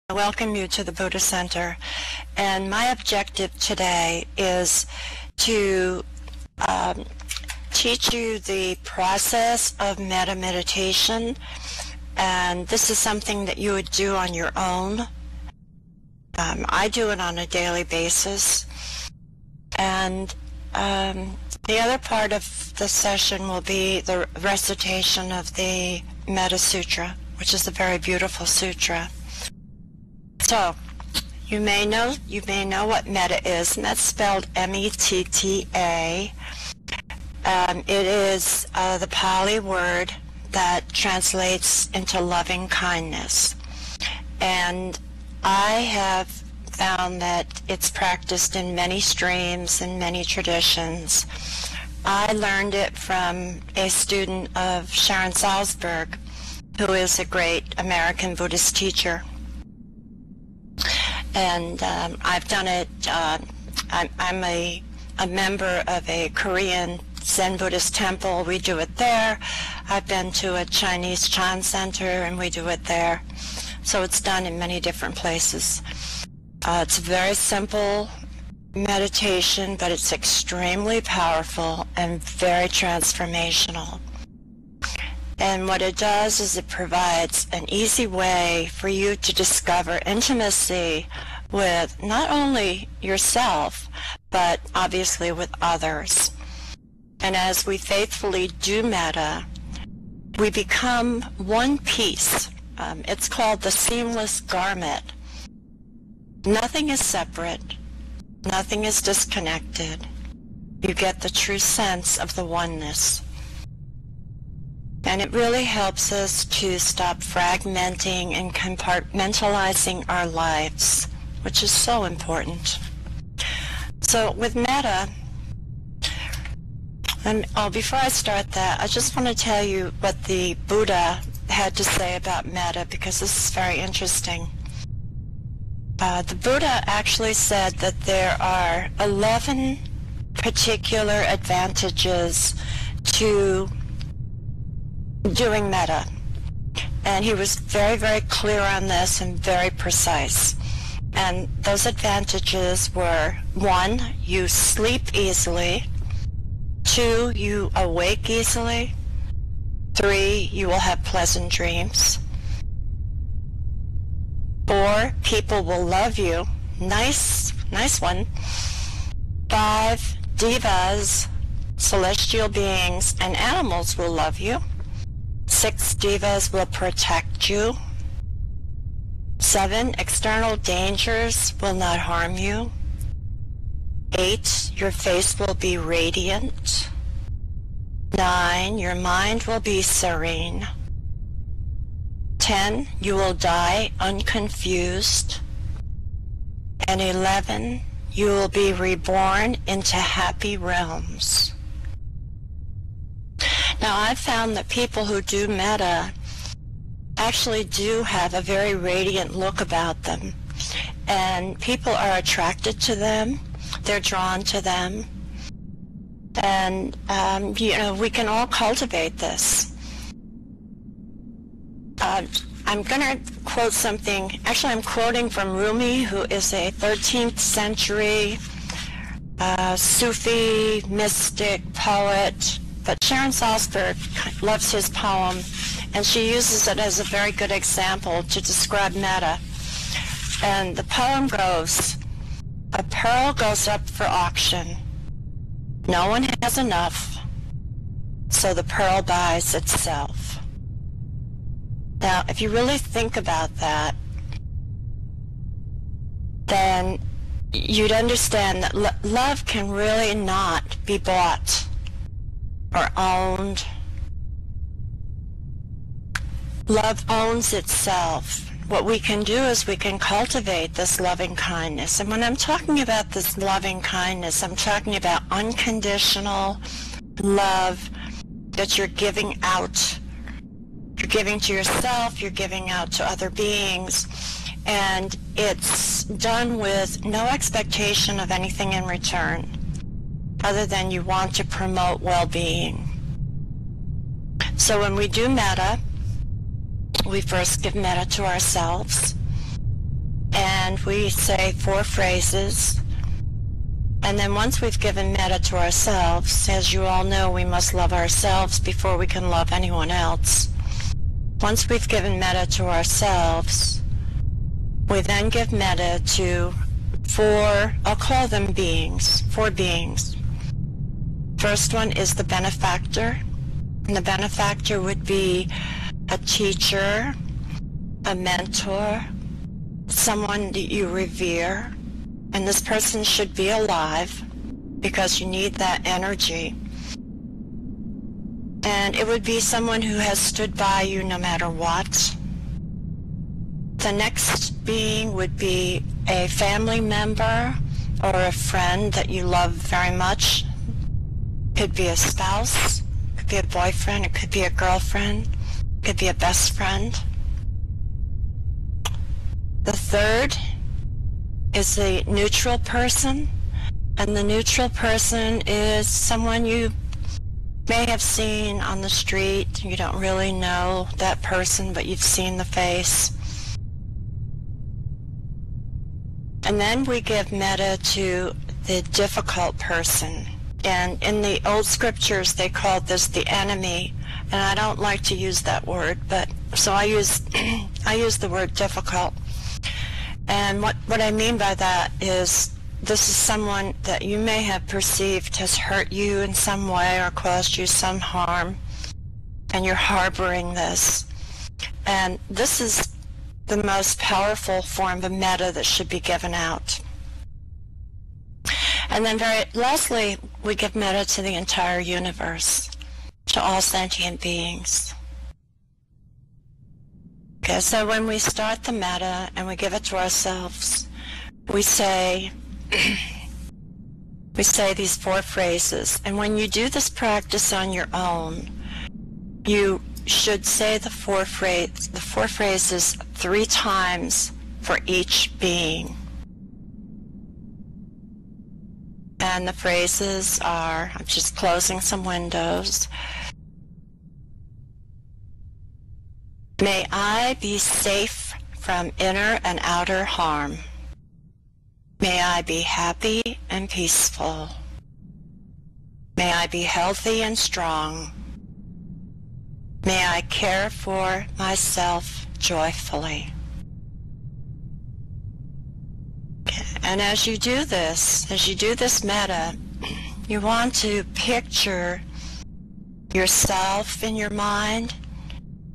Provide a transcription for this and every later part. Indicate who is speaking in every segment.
Speaker 1: I welcome you to the Buddha Center, and my objective today is to teach you the process of metta meditation, and this is something that you would do on your own. I do it on a daily basis, and the other part of the session will be the recitation of the Metta Sutra, which is a very beautiful sutra. So, you may know what metta is, and that's spelled M-E-T-T-A. It is the Pali word that translates into loving kindness. And I have found that it's practiced in many streams and many traditions. I learned it from a student of Sharon Salzberg, who is a great American Buddhist teacher. And I've done it, I'm a member of a Korean Zen Buddhist temple. We do it there. I've been to a Chinese Chan center, and we do it there. So it's done in many different places. It's a very simple meditation, but it's extremely powerful and very transformational. And what it does is it provides an easy way for you to discover intimacy with not only yourself, but obviously with others. And as we faithfully do metta, we become one piece. It's called the seamless garment. Nothing is separate. Nothing is disconnected. You get the true sense of the oneness. And it really helps us to stop fragmenting and compartmentalizing our lives, which is so important. So with metta, before I start that, I just want to tell you what the Buddha had to say about metta, because this is very interesting. The Buddha actually said that there are 11 particular advantages to doing metta, and he was very, very clear on this and very precise. And those advantages were: 1, you sleep easily; 2, you awake easily; 3, you will have pleasant dreams; 4, people will love you. Nice one. 5, devas, celestial beings, and animals will love you. 6, devas will protect you. 7, external dangers will not harm you. 8, your face will be radiant. 9, your mind will be serene. 10, you will die unconfused. And 11, you will be reborn into happy realms. Now, I've found that people who do metta actually do have a very radiant look about them, and people are attracted to them. They're drawn to them, and we can all cultivate this. I'm going to quote something. Actually, I'm quoting from Rumi, who is a 13th century Sufi mystic poet. But Sharon Salzberg loves his poem, and she uses it as a very good example to describe metta. And the poem goes, "A pearl goes up for auction. No one has enough, so the pearl buys itself." Now, if you really think about that, then you'd understand that love can really not be bought or owned. Love owns itself. What we can do is we can cultivate this loving kindness. And when I'm talking about this loving kindness, I'm talking about unconditional love that you're giving out. You're giving to yourself, you're giving out to other beings, and it's done with no expectation of anything in return, other than you want to promote well-being. So when we do metta, we first give metta to ourselves, and we say 4 phrases. And then once we've given metta to ourselves, as you all know, we must love ourselves before we can love anyone else. Once we've given metta to ourselves, we then give metta to 4, I'll call them beings, 4 beings. First one is the benefactor, and the benefactor would be a teacher, a mentor, someone that you revere, and this person should be alive because you need that energy. And it would be someone who has stood by you no matter what. The next being would be a family member or a friend that you love very much. Could be a spouse, could be a boyfriend, it could be a girlfriend, it could be a best friend. The third is the neutral person, and the neutral person is someone you may have seen on the street. You don't really know that person, but you've seen the face. And then we give metta to the difficult person. And in the old scriptures, they called this the enemy. And I don't like to use that word, but so I use the word difficult. And what I mean by that is this is someone that you may have perceived has hurt you in some way or caused you some harm, and you're harboring this. And this is the most powerful form of metta that should be given out. And then lastly, we give metta to the entire universe, to all sentient beings. Okay, so when we start the metta and we give it to ourselves, we say these 4 phrases. And when you do this practice on your own, you should say the 4 phrases 3 times for each being. And the phrases are, I'm just closing some windows. May I be safe from inner and outer harm. May I be happy and peaceful. May I be healthy and strong. May I care for myself joyfully. Okay. And as you do this metta, you want to picture yourself in your mind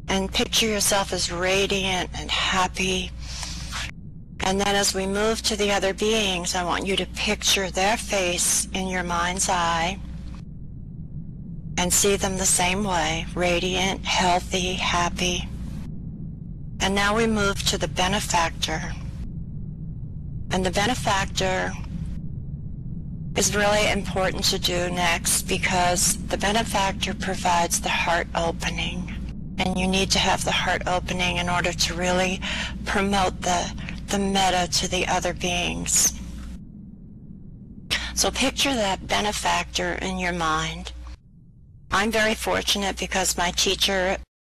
Speaker 1: and picture yourself as radiant and happy. And then as we move to the other beings, I want you to picture their face in your mind's eye and see them the same way, radiant, healthy, happy. And now we move to the benefactor. And the benefactor is really important to do next because the benefactor provides the heart opening. And you need to have the heart opening in order to really promote the metta to the other beings. So picture that benefactor in your mind. I'm very fortunate because my teacher